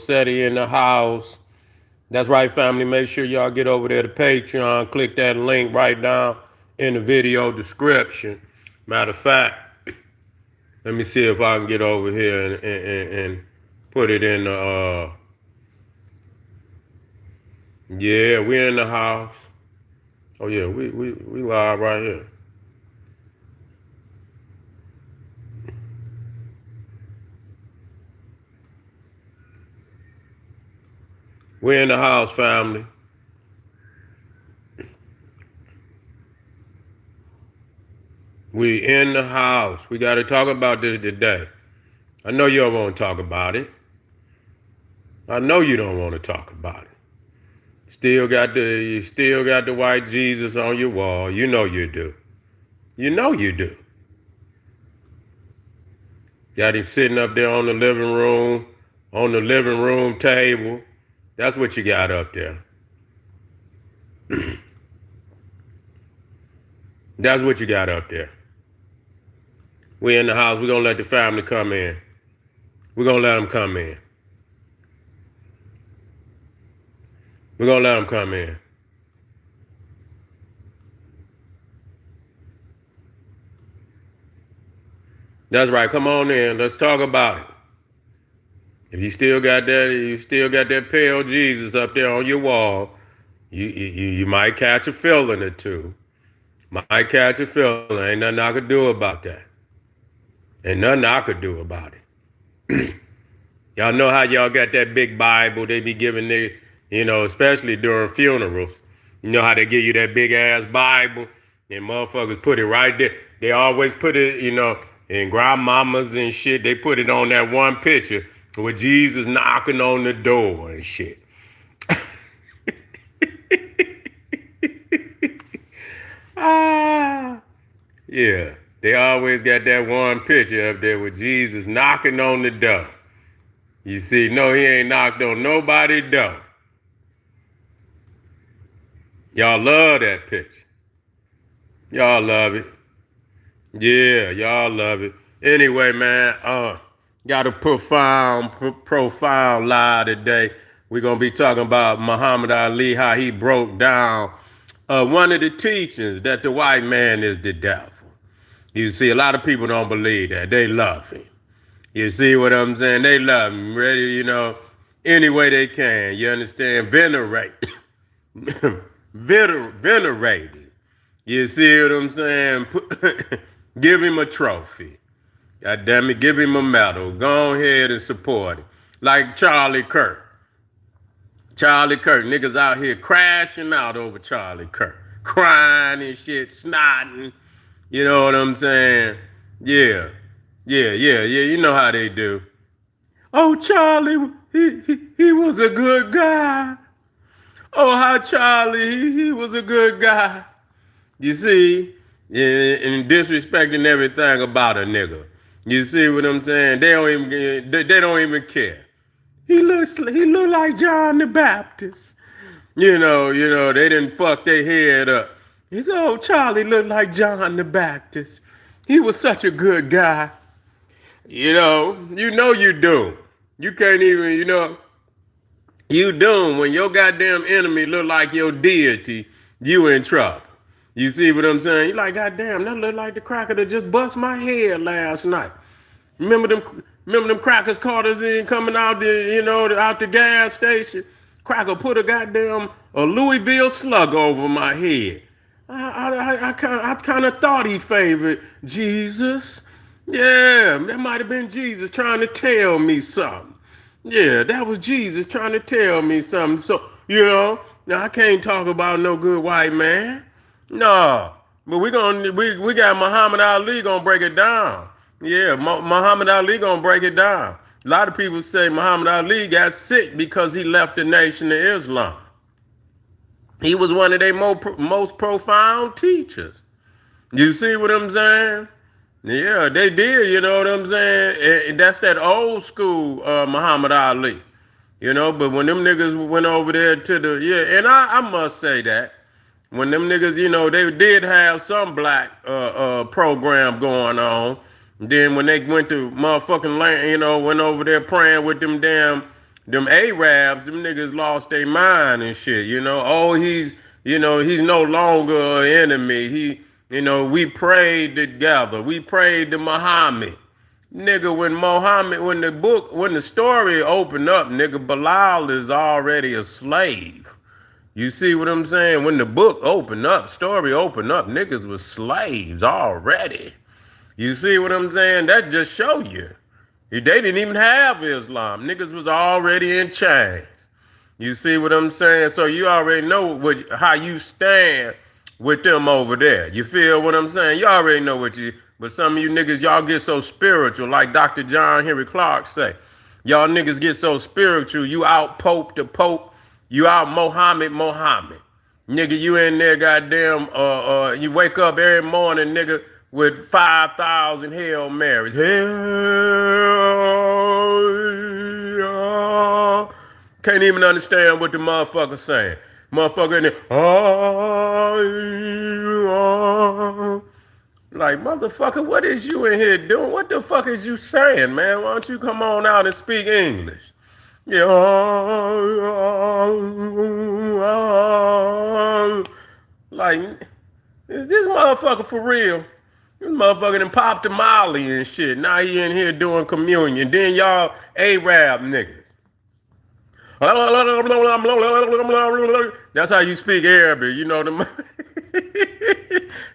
SETI in the house. That's right, family. Make sure y'all get over there to Patreon. Click that link right down in the video description. Matter of fact, let me see if I can get over here and put it in the, yeah, we in the house. Oh, yeah, we live right here. We in the house, family. We in the house. We got to talk about this today. I know you don't want to talk about it. I know you don't want to talk about it. You still got the white Jesus on your wall. You know you do. You know you do. Got him sitting up there on the living room table. That's what you got up there. That's what you got up there. We in the house. We're going to let the family come in. We're going to let them come in. We're going to let them come in. That's right. Come on in. Let's talk about it. If you still got that pale Jesus up there on your wall, you might catch a feeling or two. Might catch a feeling. Ain't nothing I could do about that. Ain't nothing I could do about it. Y'all know how y'all got that big Bible they be giving their, especially during funerals. You know how they give you that big ass Bible and motherfuckers put it right there. They always put it, in grandmamas and shit. They put it on that one picture with Jesus knocking on the door and shit. Yeah. They always got that one picture up there with Jesus knocking on the door. You see, no, he ain't knocked on nobody's door. Y'all love that picture. Y'all love it. Yeah, y'all love it. Anyway, man, got a profound lie today. We're going to be talking about Muhammad Ali, how he broke down one of the teachings that the white man is the devil. You see, a lot of people don't believe that. They love him. You see what I'm saying? They love him. Ready, any way they can. You understand? Venerate. Venerate him. You see what I'm saying? Give him a trophy. God damn it, give him a medal. Go ahead and support him. Like Charlie Kirk. Charlie Kirk. Niggas out here crashing out over Charlie Kirk. Crying and shit, snotting. You know what I'm saying? Yeah. You know how they do. Oh, Charlie, he was a good guy. Oh, how Charlie, he was a good guy. You see? And disrespecting everything about a nigga. You see what I'm saying? They don't even care. He looked like John the Baptist. They didn't fuck their head up. He said, oh, Charlie looked like John the Baptist. He was such a good guy. You do. You can't even, you doomed. When your goddamn enemy look like your deity, you in trouble. You see what I'm saying? You like, goddamn, that look like the cracker that just bust my head last night. Remember them crackers caught us in coming out out the gas station? Cracker put a Louisville slug over my head. I kind of thought he favored Jesus. Yeah, that might have been Jesus trying to tell me something. Yeah, that was Jesus trying to tell me something. So, now I can't talk about no good white man. No, but we got Muhammad Ali gonna break it down. Yeah, Muhammad Ali gonna break it down. A lot of people say Muhammad Ali got sick because he left the Nation of Islam. He was one of their most profound teachers. You see what I'm saying? Yeah, they did, you know what I'm saying? That's that old school Muhammad Ali. But when them niggas went over there and I must say that, when them niggas, they did have some black program going on. Then when they went to motherfucking land, went over there praying with them damn them Arabs, them niggas lost their mind and shit. Oh, he's no longer an enemy. We prayed together. We prayed to Muhammad. Nigga, when the story opened up, nigga, Bilal is already a slave. You see what I'm saying? When the book opened up, story opened up, niggas was slaves already. You see what I'm saying? That just show you. They didn't even have Islam. Niggas was already in chains. You see what I'm saying? So you already know how you stand with them over there. You feel what I'm saying? You already know but some of you niggas, y'all get so spiritual, like Dr. John Henry Clark say. Y'all niggas get so spiritual, you out Pope the Pope, you out Mohammed. Nigga, you in there, goddamn, you wake up every morning, nigga, with 5,000 Hail Marys. Hell, can't even understand what the motherfucker's saying. Motherfucker in there, like, motherfucker, what is you in here doing? What the fuck is you saying, man? Why don't you come on out and speak English? Yeah, like, is this motherfucker for real? This motherfucker done popped the molly and shit. Now he in here doing communion. Then y'all Arab niggas. That's how you speak Arabic,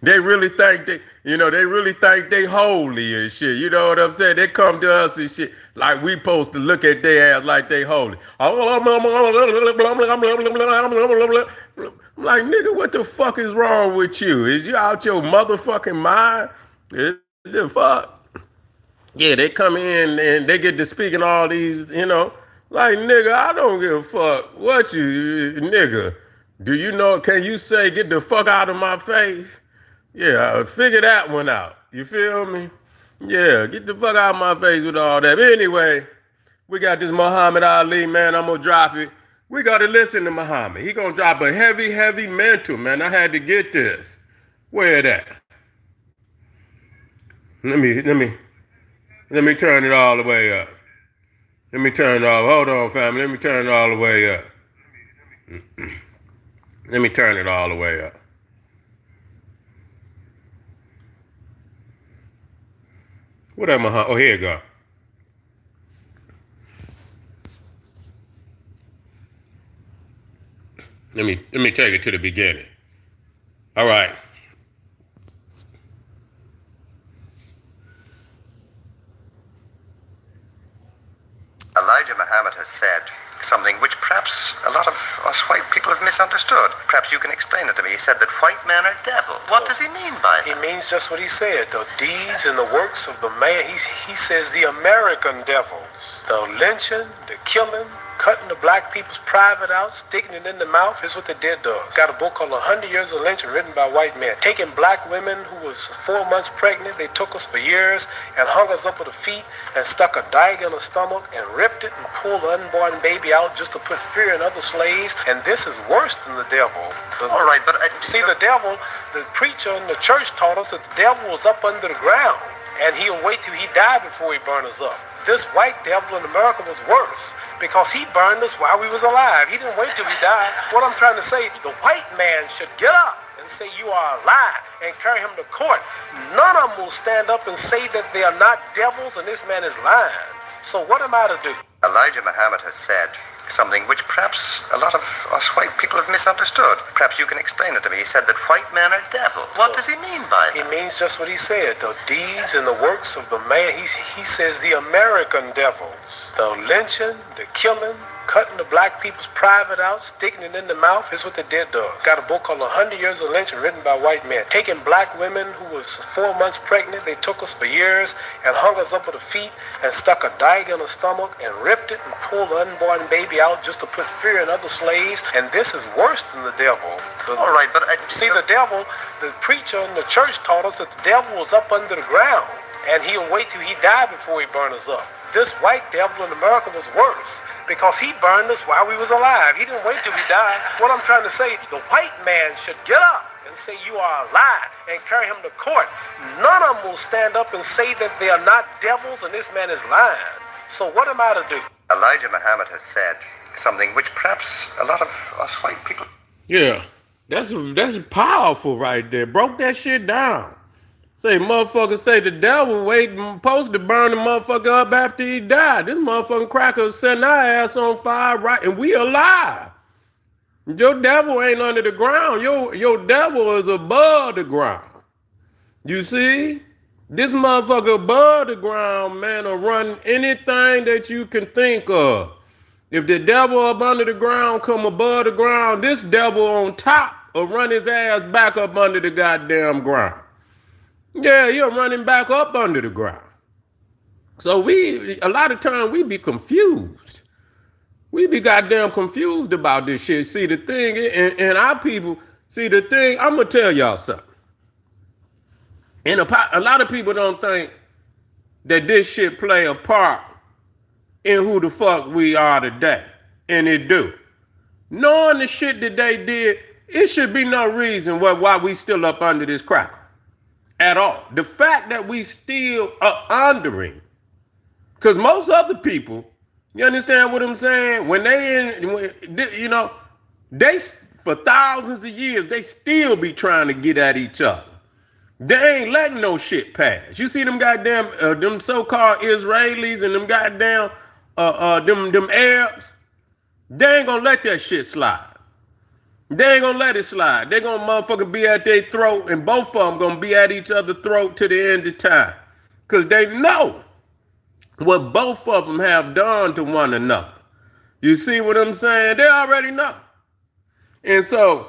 They really think they holy and shit. You know what I'm saying? They come to us and shit like we supposed to look at their ass like they holy. I'm like, nigga, what the fuck is wrong with you? Is you out your motherfucking mind? The fuck? Yeah, they come in and they get to speaking all these, like, nigga, I don't give a fuck what you, nigga. Do you know, can you say, get the fuck out of my face? Yeah, figure that one out. You feel me? Yeah, get the fuck out of my face with all that. But anyway, we got this Muhammad Ali, man. I'm going to drop it. We got to listen to Muhammad. He going to drop a heavy, heavy mental, man. I had to get this. Where that? Let me turn it all the way up. Let me turn it off. Hold on, family. Let me turn it all the way up. Let me turn it all the way up. What am I? Oh, here you go. Let me take it to the beginning. All right. Elijah Muhammad has said something which perhaps a lot of us white people have misunderstood. Perhaps you can explain it to me. He said that white men are devils. What does he mean by that? He means just what he said. The deeds and the works of the man. He says the American devils. The lynching, the killing, cutting the black people's private out, sticking it in the mouth is what they did to us. Got a book called 100 Years of Lynching written by white men. Taking black women who was 4 months pregnant, they took us for years and hung us up with the feet and stuck a dagger in the stomach and ripped it and pulled the unborn baby out just to put fear in other slaves. And this is worse than the devil. All right, but see, the devil, the preacher in the church taught us that the devil was up under the ground and he'll wait till he died before he burn us up. This white devil in America was worse because he burned us while we was alive. He didn't wait till we died. What I'm trying to say, the white man should get up and say you are a lie and carry him to court. None of them will stand up and say that they are not devils and this man is lying. So what am I to do? Elijah Muhammad has said something which perhaps a lot of us white people have misunderstood. Perhaps you can explain it to me. He said that white men are devils. What does he mean by that? He means just what he said. The deeds and the works of the man. He says the American devils. The lynching, the killing, cutting the black people's private out, sticking it in the mouth is what they did to us. Got a book called 100 Years of Lynching written by white men. Taking black women who was 4 months pregnant, they took us for years and hung us up with the feet and stuck a dagger in the stomach and ripped it and pulled the unborn baby out just to put fear in other slaves. And this is worse than the devil. All right, but see, the devil, the preacher in the church taught us that the devil was up under the ground and he'll wait till he died before he burn us up. This white devil in America was worse because he burned us while we was alive. He didn't wait till we died. What I'm trying to say, the white man should get up and say you are a lie and carry him to court. None of them will stand up and say that they are not devils and this man is lying. So what am I to do? Elijah Muhammad has said something which perhaps a lot of us white people... Yeah, that's powerful right there. Broke that shit down. Say motherfucker say the devil supposed to burn the motherfucker up after he died. This motherfucking cracker setting our ass on fire right, and we alive. Your devil ain't under the ground. Your devil is above the ground. You see? This motherfucker above the ground, man, will run anything that you can think of. If the devil up under the ground come above the ground, this devil on top will run his ass back up under the goddamn ground. Yeah, he'll run him back up under the ground. So a lot of time we be confused. We be goddamn confused about this shit. See, the thing, and our people, see, the thing, I'm going to tell y'all something. And a lot of people don't think that this shit play a part in who the fuck we are today. And it do. Knowing the shit that they did, it should be no reason why we still up under this cracker. At all. The fact that we still are under him. Because most other people, you understand what I'm saying? When they for thousands of years, they still be trying to get at each other. They ain't letting no shit pass. You see them goddamn, them so-called Israelis and them goddamn, them Arabs, they ain't gonna let that shit slide. They ain't gonna let it slide. They gonna motherfucker be at their throat, and both of them gonna be at each other's throat to the end of time. Because they know what both of them have done to one another. You see what I'm saying? They already know. And so,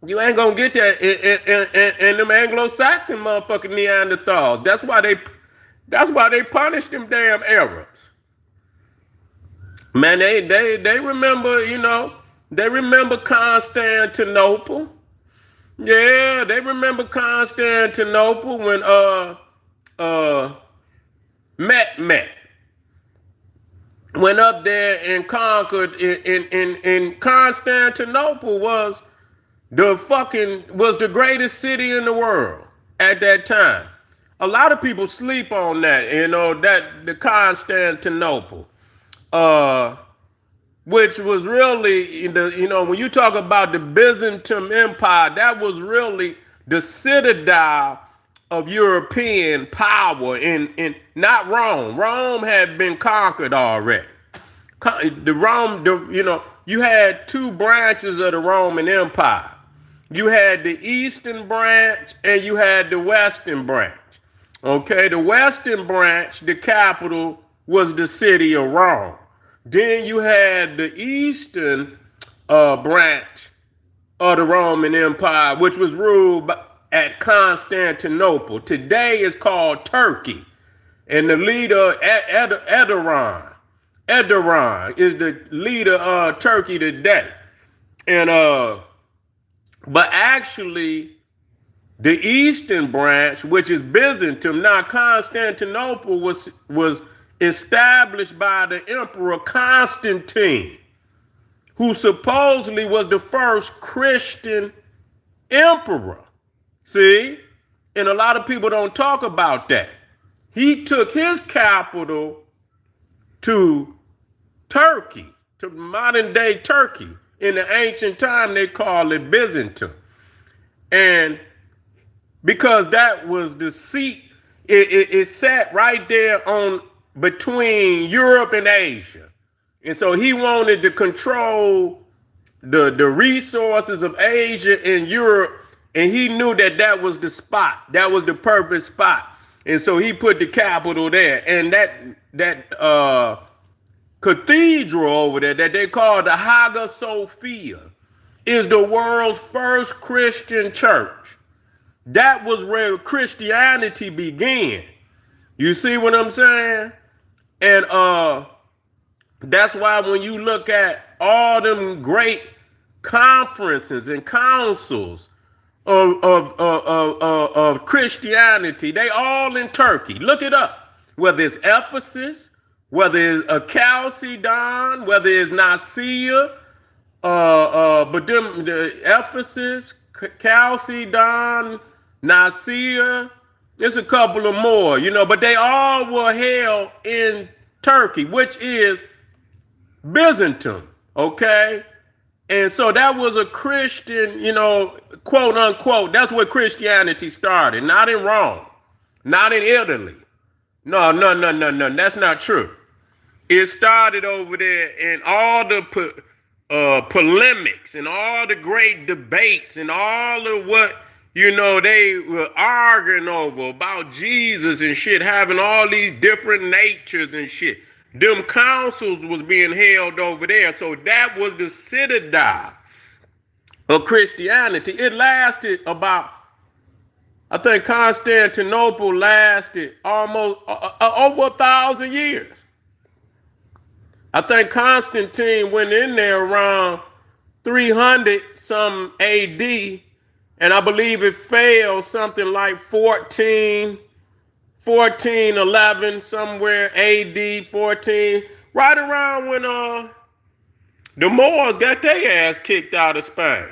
you ain't gonna get that in them Anglo-Saxon motherfucking Neanderthals. That's why they punished them damn Arabs. Man, they remember, they remember Constantinople. Yeah, they remember Constantinople when Mehmet went up there and conquered in Constantinople was the greatest city in the world at that time. A lot of people sleep on that, that the Constantinople. Which was really, when you talk about the Byzantine Empire, that was really the citadel of European power in not Rome. Rome had been conquered already. You had two branches of the Roman Empire. You had the Eastern branch and you had the Western branch. Okay, the Western branch, the capital was the city of Rome. Then you had the Eastern branch of the Roman Empire, which was ruled at Constantinople. Today it's called Turkey. And the leader, Erdogan is the leader of Turkey today. And but actually, the Eastern branch, which is Byzantium, now Constantinople was established by the Emperor Constantine, who supposedly was the first Christian emperor. See? And a lot of people don't talk about that. He took his capital to Turkey, to modern day Turkey. In the ancient time, they called it Byzantium. And because that was the seat, it sat right there on between Europe and Asia. And so he wanted to control the resources of Asia and Europe. And he knew that was the spot. That was the perfect spot. And so he put the capital there. And that cathedral over there that they call the Hagia Sophia is the world's first Christian church. That was where Christianity began. You see what I'm saying? And that's why when you look at all them great conferences and councils of Christianity, they all in Turkey. Look it up. Whether it's Ephesus, whether it's Chalcedon, whether it's Nicaea, but them the Ephesus, Chalcedon, Nicaea, there's a couple of more, but they all were held in Turkey, which is Byzantium, okay? And so that was a Christian, quote unquote, that's where Christianity started, not in Rome, not in Italy. No, that's not true. It started over there, in all the polemics and all the great debates and all of what, they were arguing over about Jesus and shit, having all these different natures and shit. Them councils was being held over there. So that was the citadel of Christianity. It lasted about, I think Constantinople lasted almost over 1,000 years. I think Constantine went in there around 300 some AD, and I believe it fell something like 1411, somewhere AD 14, right around when the Moors got their ass kicked out of Spain.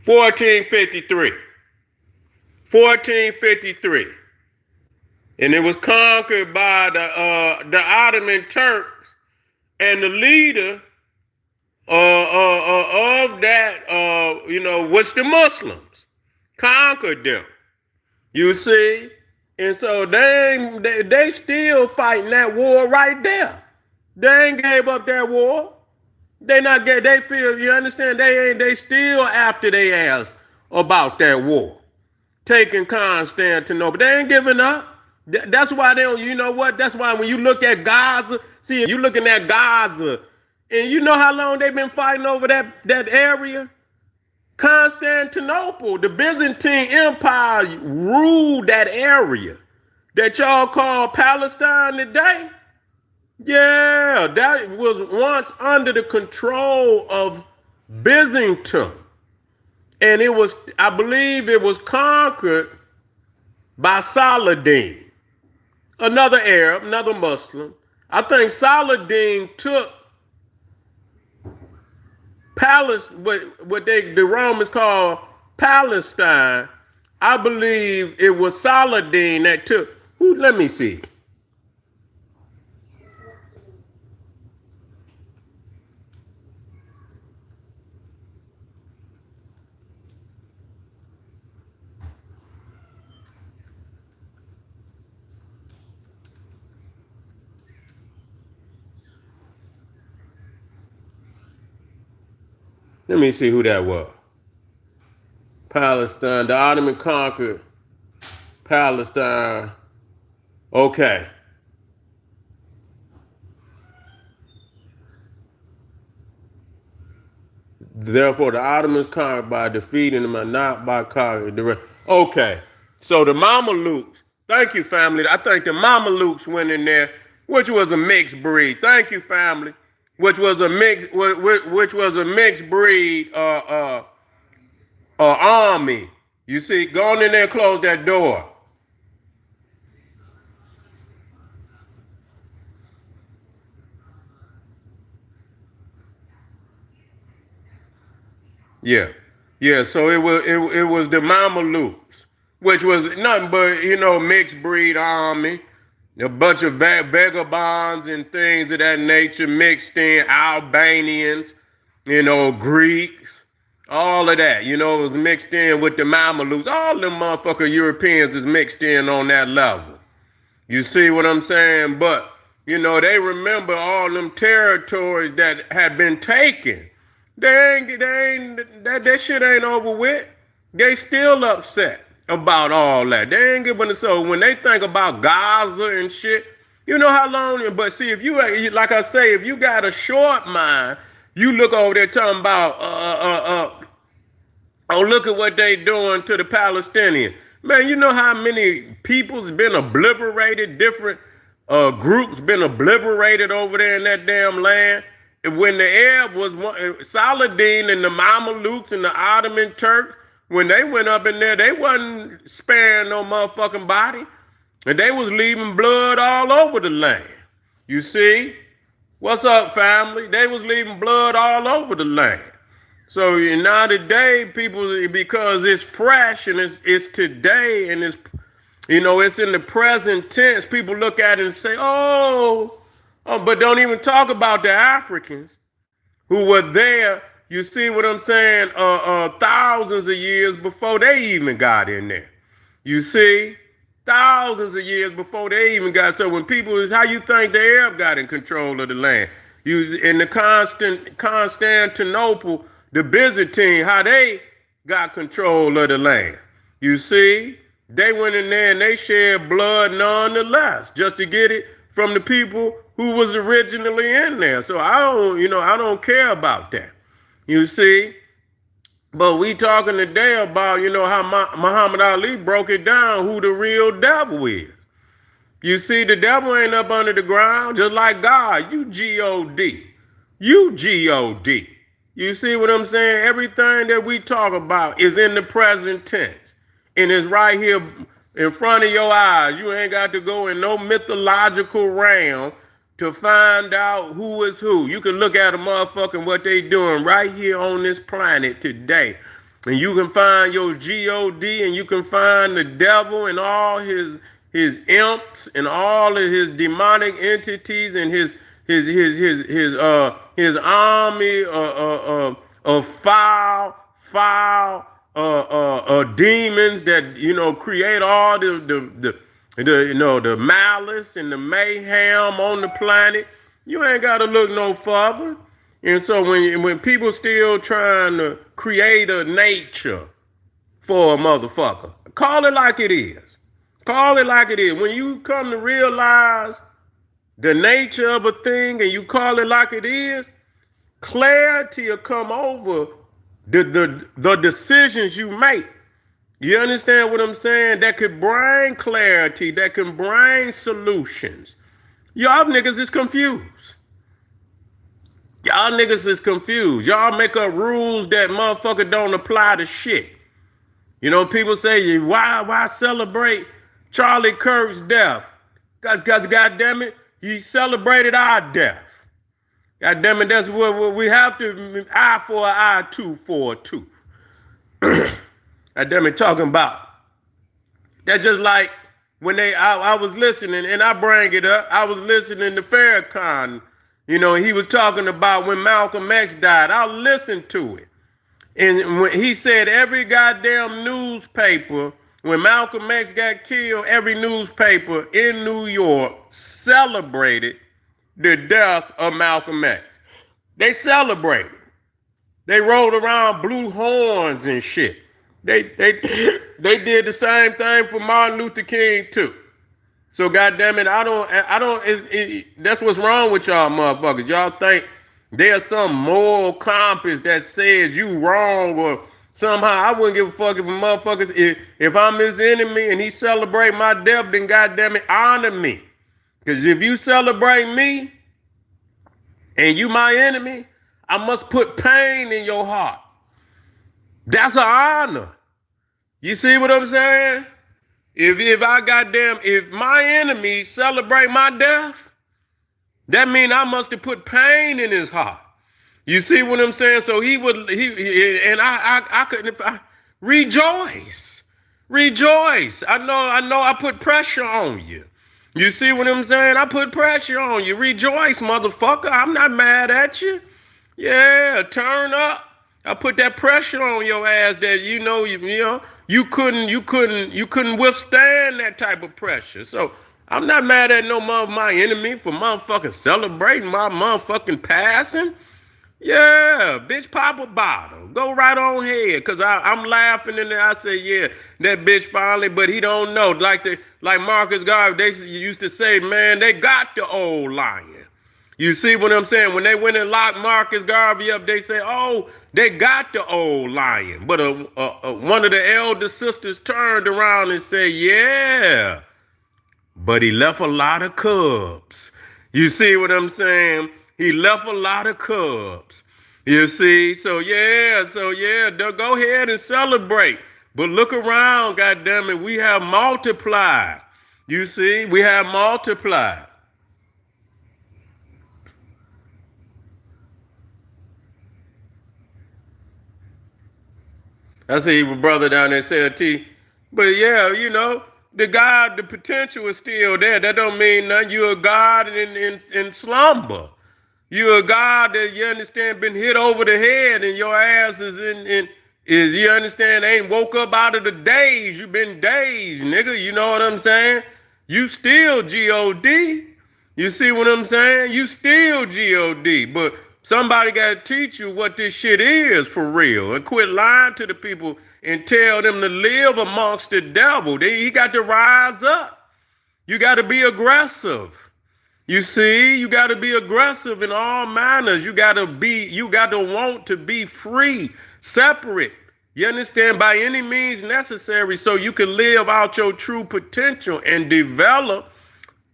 $1453, and it was conquered by the Ottoman Turks, and the leader of that, was the Muslims. Conquered them, you see, and so they still fighting that war right there. They ain't gave up that war. They not get. They feel. You understand? They still after they ass about that war, taking Constantinople. They ain't giving up. That's why they don't. You know what? That's why when you look at Gaza, see, you looking at Gaza, and you know how long they've been fighting over that area. Constantinople, the Byzantine Empire, ruled that area that y'all call Palestine today. Yeah, that was once under the control of Byzantium. And it was, I believe it was conquered by Saladin, another Arab, another Muslim. I think Saladin took what the Romans call Palestine. I believe it was Saladin that took, let me see. Let me see who that was. Palestine. The Ottoman conquered Palestine. Okay. Therefore, the Ottomans conquered by defeating them and not by conquering the rest. Okay. So the Mamelukes. Thank you, family. I think the Mamelukes went in there, which was a mixed breed. Thank you, family. Which was a mixed breed army. You see, go on in there and close that door. Yeah. So it was the Mamelukes, which was nothing but mixed breed army. A bunch of vagabonds and things of that nature mixed in, Albanians, Greeks, all of that, it was mixed in with the Mamelukes. All them motherfucker Europeans is mixed in on that level. You see what I'm saying? But, they remember all them territories that had been taken. That shit ain't over with. They still upset about all that. They ain't giving it. So when they think about Gaza and shit, you know how long, but see, if you, like I say, if you got a short mind, you look over there talking about, look at what they doing to the Palestinians. Man, you know how many people's been obliterated, different groups been obliterated over there in that damn land. And when the Arab was, Saladin and the Mamelukes and the Ottoman Turks, when they went up in there, they wasn't sparing no motherfucking body. And they was leaving blood all over the land. You see? What's up, family? They was leaving blood all over the land. So now today, people, because it's fresh and it's today and it's, it's in the present tense, people look at it and say, but don't even talk about the Africans who were there. You see what I'm saying? Thousands of years before they even got in there. You see? Thousands of years before they even got. So when people is, how you think the Arab got in control of the land? In the Constantinople, the Byzantine, how they got control of the land. You see? They went in there and they shed blood nonetheless, just to get it from the people who was originally in there. So I don't care about that. You see? But we talking today about, how Muhammad Ali broke it down, who the real devil is. You see, the devil ain't up under the ground, just like God. You G-O-D. You G-O-D. You see what I'm saying? Everything that we talk about is in the present tense. And it's right here in front of your eyes. You ain't got to go in no mythological realm to find out who is who. You can look at a motherfucker what they doing right here on this planet today. And you can find your G-O-D, and you can find the devil and all his imps and all of his demonic entities and his army of foul demons that create all the malice and the mayhem on the planet. You ain't got to look no further. And so when people still trying to create a nature for a motherfucker, call it like it is. Call it like it is. When you come to realize the nature of a thing and you call it like it is, clarity will come over the decisions you make. You understand what I'm saying? That could bring clarity, that can bring solutions. Y'all niggas is confused. Y'all niggas is confused. Y'all make up rules that motherfucker don't apply to shit. People say, why celebrate Charlie Kirk's death? Because goddamn it, he celebrated our death. Goddamn it, that's what we have to, eye for an eye, tooth for a tooth. Goddamn it, talking about. That's just like when I was listening, and I bring it up, I was listening to Farrakhan, and he was talking about when Malcolm X died. I listened to it. And when he said every goddamn newspaper, when Malcolm X got killed, every newspaper in New York celebrated the death of Malcolm X. They celebrated. They rolled around blue horns and shit. They did the same thing for Martin Luther King too. So goddamn it, that's what's wrong with y'all motherfuckers. Y'all think there's some moral compass that says you wrong or somehow. I wouldn't give a fuck if a motherfucker, if I'm his enemy and he celebrate my death, then goddamn it, honor me. Because if you celebrate me and you my enemy, I must put pain in your heart. That's an honor. You see what I'm saying? If my enemy celebrate my death, that means I must have put pain in his heart. You see what I'm saying? So I couldn't, rejoice. I know I put pressure on you. You see what I'm saying? I put pressure on you. Rejoice, motherfucker. I'm not mad at you. Yeah, turn up. I put that pressure on your ass that you couldn't withstand that type of pressure. So I'm not mad at no my enemy for motherfucking celebrating my motherfucking passing. Yeah, bitch, pop a bottle. Go right on ahead, cause I'm laughing and I say, yeah, that bitch finally, but he don't know. Like Marcus Garvey, they used to say, man, they got the old lion. You see what I'm saying? When they went and locked Marcus Garvey up, they say, oh, they got the old lion. But one of the elder sisters turned around and said, yeah, but he left a lot of cubs. You see what I'm saying? He left a lot of cubs. You see? So yeah, go ahead and celebrate. But look around, goddammit, we have multiplied. You see? We have multiplied. I see a brother down there SETI. But yeah, you know, the potential is still there. That don't mean nothing. You're a God in slumber. You're a God that, you understand, been hit over the head and your ass is you understand, ain't woke up out of the daze. You been dazed, nigga. You know what I'm saying? You still G-O-D. You see what I'm saying? You still G-O-D. But somebody got to teach you what this shit is for real. And quit lying to the people and tell them to live amongst the devil. He got to rise up. You got to be aggressive. You see, you got to be aggressive in all manners. You got to want to be free, separate. You understand? By any means necessary so you can live out your true potential and develop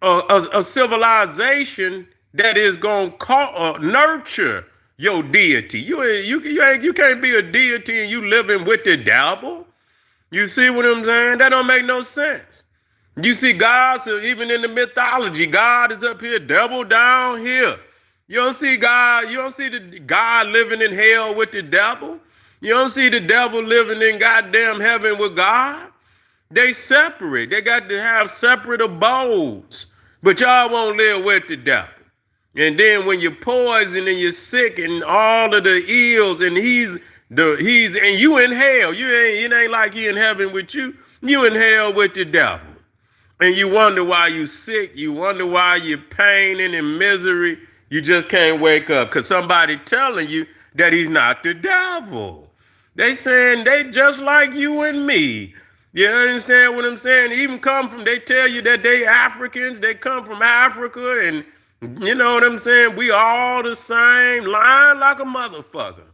a civilization that is going to nurture your deity. You can't be a deity and you living with the devil. You see what I'm saying? That don't make no sense. You see God, so even in the mythology, God is up here, devil down here. You don't see God, you don't see the God living in hell with the devil. You don't see the devil living in goddamn heaven with God. They separate. They got to have separate abodes. But y'all won't live with the devil. And then when you're poisoned and you're sick and all of the ills and he's and you in hell. It ain't like he in heaven with you. You in hell with the devil. And you wonder why you sick. You wonder why you're paining and misery. You just can't wake up because somebody telling you that he's not the devil. They saying they just like you and me. You understand what I'm saying? They tell you that they Africans. They come from Africa and you know what I'm saying? We all the same, lying like a motherfucker.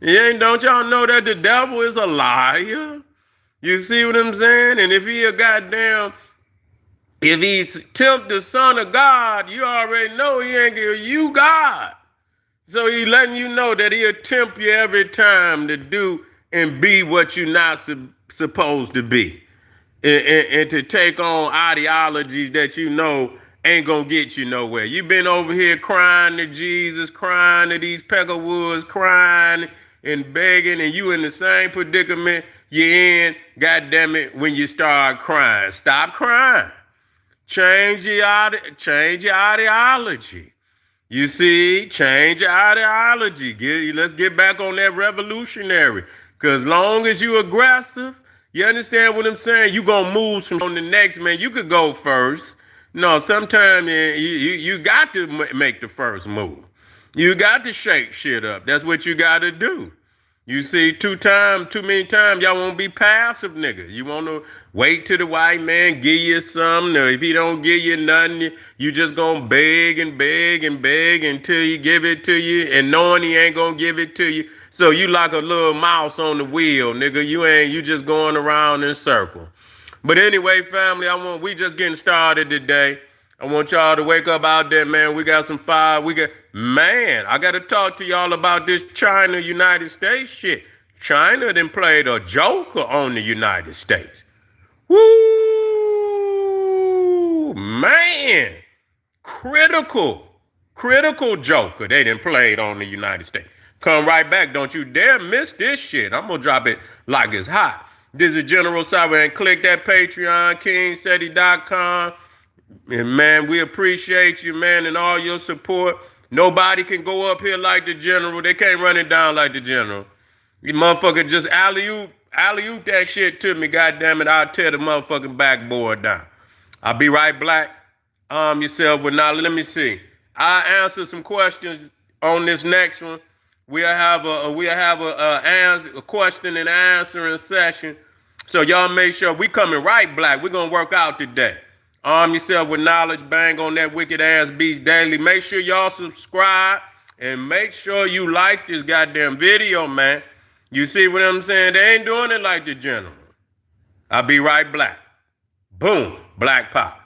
Don't y'all know that the devil is a liar? You see what I'm saying? And if he's tempt the son of God, you already know he ain't give you God. So he letting you know that he'll tempt you every time to do and be what you're not supposed to be. And to take on ideologies that you know ain't gonna get you nowhere. You've been over here crying to Jesus, crying to these Peckerwoods, crying and begging, and you in the same predicament you're in, goddamn it, when you start crying. Stop crying. Change your ideology. You see, change your ideology. Let's get back on that revolutionary. Because long as you aggressive, you understand what I'm saying? You gonna move from on the next man. You could go first. No, sometimes you got to make the first move. You got to shake shit up. That's what you got to do. You see, too many times, y'all won't be passive niggas. You want to wait till the white man give you something. Or if he don't give you nothing, you just gonna beg and beg and beg until he give it to you, and knowing he ain't gonna give it to you. So you like a little mouse on the wheel, nigga. You just going around in a circle. But anyway, family, we just getting started today. I want y'all to wake up out there, man. We got some fire. I got to talk to y'all about this China-United States shit. China done played a joker on the United States. Woo, man. Critical joker they done played on the United States. Come right back. Don't you dare miss this shit. I'm going to drop it like it's hot. This is General Cyber, and click that Patreon, KingSeti.com. And man, we appreciate you, man, and all your support. Nobody can go up here like the General. They can't run it down like the General. You motherfucker just alley-oop that shit to me, goddammit. I'll tear the motherfucking backboard down. I'll be right back. Arm yourself with knowledge. Let me see. I'll answer some questions on this next one. We'll have a question and answering session. So y'all make sure we coming right black. We're gonna work out today. Arm yourself with knowledge. Bang on that wicked ass beast daily. Make sure y'all subscribe and make sure you like this goddamn video, man. You see what I'm saying? They ain't doing it like the General. I'll be right black. Boom. Black pop.